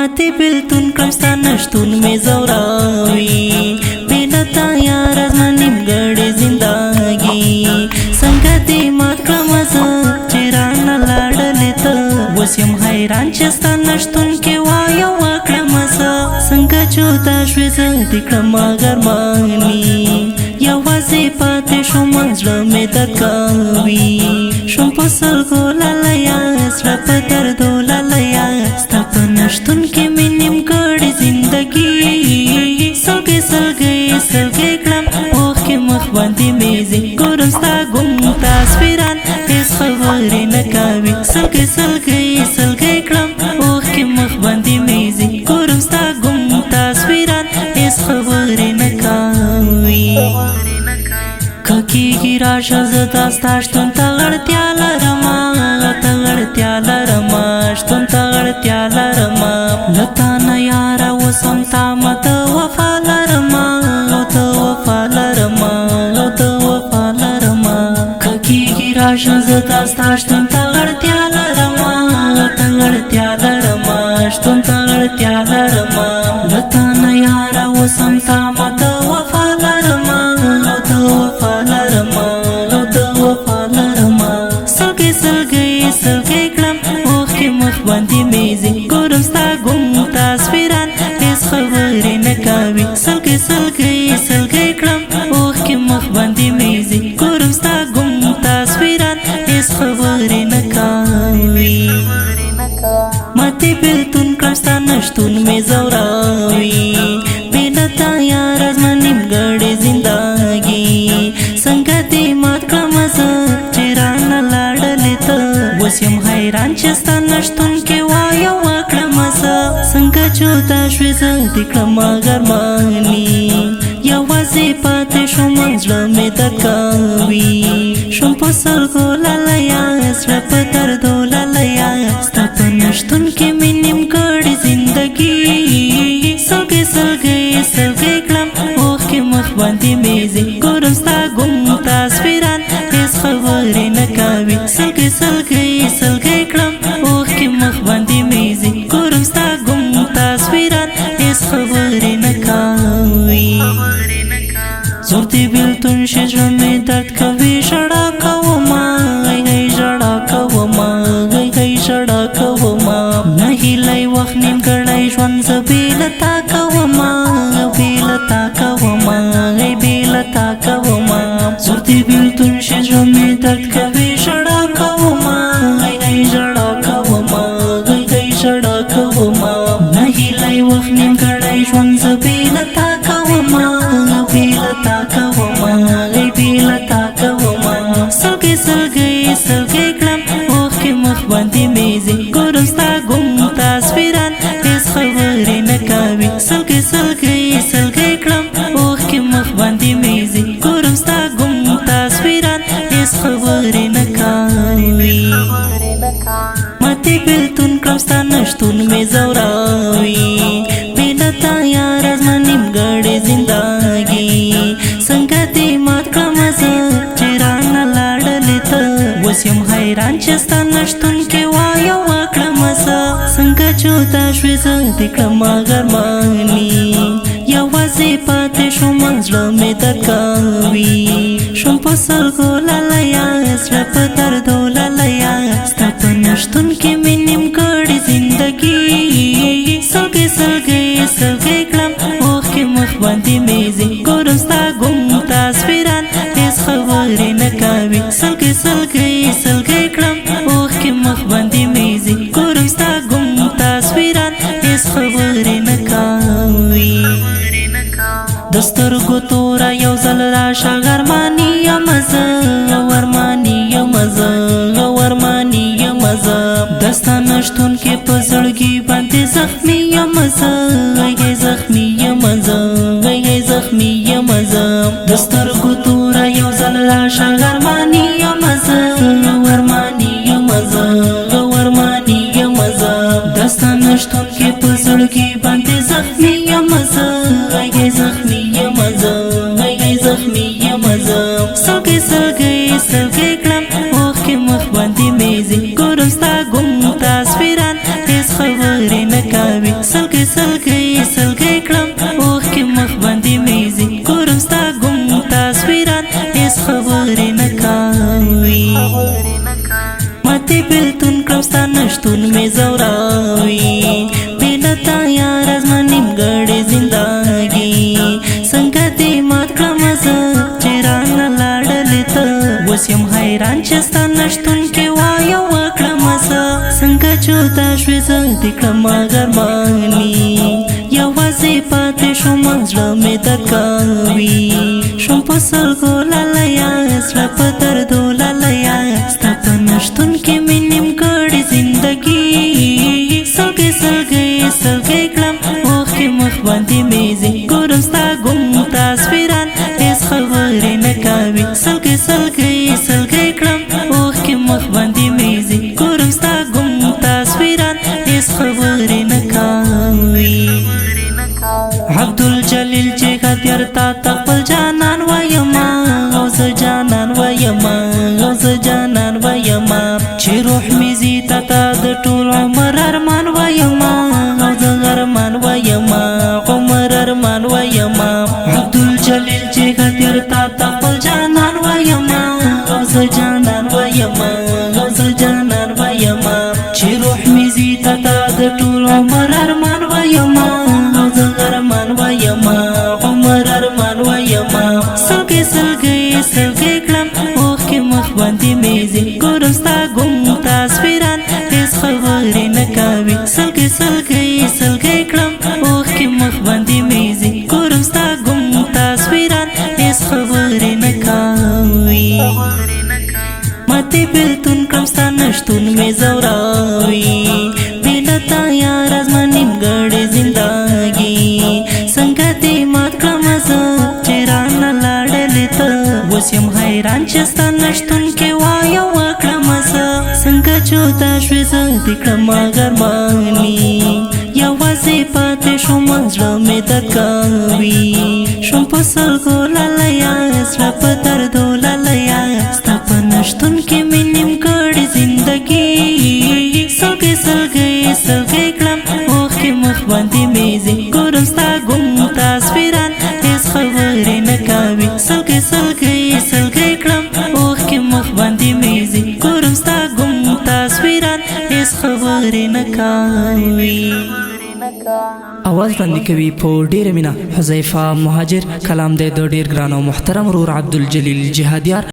ماتی بیلتون کړم ستا نشتون مې زوراوي بېلتا یار زما نیمګړې زندګي څنګه دې مات کړم زه چې رانه لاړلې ته اوس یم حیران چې ستا نشتون کې وایه وکړم زه څنګه جدا شوې زه دې کړم ګرماني یوازې پاتې شوم زړه مې درد کوي شوم په سلګو لالیه زړه په دردو لالیه ستا په نشتون کې مې نیمګړې زندګي سلګۍ سلګۍ سلګۍ کړم اوښکې مخ باندې مې ځي ګورم ستا ګم تصویران هېڅ خبرې نه کوي سلګۍ سلګۍ سلګۍ کړم اوښکې مخ باندې مې ځي ګورم ستا ګم تصویران هېڅ خبرې نه کوي ککیږي راشه زه دا ستا شتون ته اړتیا لرمه شتون ته اړتیا لرمه له تا نه یاره اوس هم تا ما ته وفا لرمه ککیږي راشه زه دا ستا شتون ته اړتیا لرمه شتون ته اړتیا لرمه له تا نه یاره اوس هم تا ما ته وفا لرمه سلګۍ سلګۍ سلګۍ کړم اوښکې مخ باندې مې ځي ګورم ستا ګم تصویران هېڅ خبرې نه کوي سلګۍ سلګۍ سلګۍ کړم اوښکې مخ باندې مې ځي ګورم ستا ګم تصویران هېڅ خبرې نه کوي ماتی بیلتون کړم ستا نشتون مې زوراوي بېلتا یاره زما نیمګړې زندګي څنګه دې مات کړم زه چې رانه لاړلې ته اوس یم حیران چې ستا نشتون کې وایه وکړم زه څنګه جدا شوې زه دې کړم ګرماني یوازې پاتې شوم زړه مې درد کوي شوم په سلګو لالیه زړه په دردو لالیه ستا په نشتون کې مې نیمګړې زندګي سلګۍ سلګۍ سلګۍ کړم اوښکې مخ باندې مې ځي ګورم ستا ګم تصویران هېڅ خبرې نه کوي سلګۍ سلګۍ سلګۍ کړم اوښکې مخ باندې مې ځي ګورم ستا ګم تصویران هېڅ خبرې نه کوي زور دې بیلتون شي زړه مې درد کوي ژړا کومه ژړا کومه ژړا کومه نه هیلی وخت نیمګړی ژوند زه بېلتا کومه زور دې بیلتون شي زړه مې درد کوي ژړا کومه ژړا کومه نه هیلی وخت نیمګړی ژوند زه بېلتا کومه سلګۍ سلګۍ سلګۍ کړم اوښکې مخ باندې مې ځي ګورم ستا ګم تصویران هېڅ خبرې نه کوي سلګۍ سلګۍ سلګۍ کړم اوښکې مخ باندې مې ځي ګورم ستا ګم تصویران هېڅ خبرې نه کوي ماتی بیلتون کړم ستا نشتون مې زوراوي بېلتا یاره زما نیمګړې زندګي څنګه دې مات کړم زه چې رانه لاړلې ته اوس یم حیران چې ستا نشتون کې وایه وکړم زه څنګه جدا شوې زه دې کړم ګرماني یوازې پاتې شوم زړه مې درد کوي شوم په سلګو لالیه زړه په دردو لالیه ستا په نشتون کې مې نیمګړې زندګي سلګۍ سلګۍ سلګۍ کړم اوښکې مخ باندې مې ځي ګورم ستا ګم تصویران هېڅ خبرې نه کوي سلګۍ سلګۍ سلګۍ کړم اوښکې مخ باندې مې ځي ګورم ستا ګم تصویران هېڅ خبرې نه کوي د سترګو توره یو ځل راشه ارماني یم زه د ستا نشتون کې په زړګي باندې زخمي یم زه د سترګو توره یو ځل راشه ارماني یم زه د ستا نشتون کې په زړګي باندې زخمي یم زه سلګۍ سلګۍ سلګۍ کړم اوښکې مخ باندې مې ځي ګورم ستا ګم تصویران هېڅ خبرې نه کوي سلګي سلګي سلګي کړم اوخ کې مخ باندې میزي ګورم ستا ګم تصویران هیڅ خبرې نه کوي ماته بیلتون کړم ستا نشتون مې زوراوي بېله تا یار زما نیمګړې زندګي څنګه دې مات کړم زه چې رانه لاړلې ته اوس یم حیران چې ستا نشتون کې وایه وکړم زه څنګه جدا شوې زه دې کړم ګرماني یوازې پاتې شوم زړه مې درد کوي شوم په سلګو لالیه زړه په دردو لالیه ستا په نشتون کې مې نیمګړې زندګي سلګي سلګي سلګي کړم اوښ کې مخ باندې میزي ګورم ستا ګم تصویران هیڅ خبرې نه کوي سلګي سلګي سلګي کړم اوښ کې مخ باندې میزي ګورم ستا ګم تصویران هیڅ خبرې نه کوي عبدالجلیل چې غدیر تا خپل جانان وایما او زه جانان وایما او زه جانان وایما چې روح مې زی تا د ټول عمر ارمان وایما او زه ارمان وایما عمر ارمان وایما عبدالجلیل چې غدیر تا خپل جانان وایما او زه جانان وایما او زه جانان وایما چې روح مې زی تا د ټول عمر ارمان وایما ارمان وایما عمر ارمان وایما سلګي سلګي سلګي کړم اوښ کې مخ باندې میزي ګورم ستا ګم تصویران هیڅ خبرې نه کوي سلګي سلګي سلګي کړم اوښ کې مخ باندې میزي ګورم ستا ګم تصویران هیڅ خبرې نه کوي ماته بیلتون کړم ستا نشتون مې زوراوي بېله تا یار زما نیمګړې زندګي څنګه دې مات کړم زه چې رانه لاړلې ته اوس یم حیران چې ستا نشتون کې وایه وکړم زه څنګه جدا شوې زه دې کړم ګرماني یوازې پاتې شوم زړه مې درد کوي شوم په سلګو لالیه زړه په دردو لالیه ستا په نشتون کې مې نیمګړې زندګي سلګي سلګي سلګي کړم اوښ کې مخ باندې میزي ګورم ستا ګم تصویران هیڅ خبرې نه کوي سلګي سلګي سلګي کړم اوښ کې مخ باندې میزي ګورم ستا ګم تصویران هیڅ خبرې نه کوي اواز باندې کوي په ډیره مینا حذیفه مهاجر کلام د ډیر ګران او محترم رور عبدالجلیل جهادیار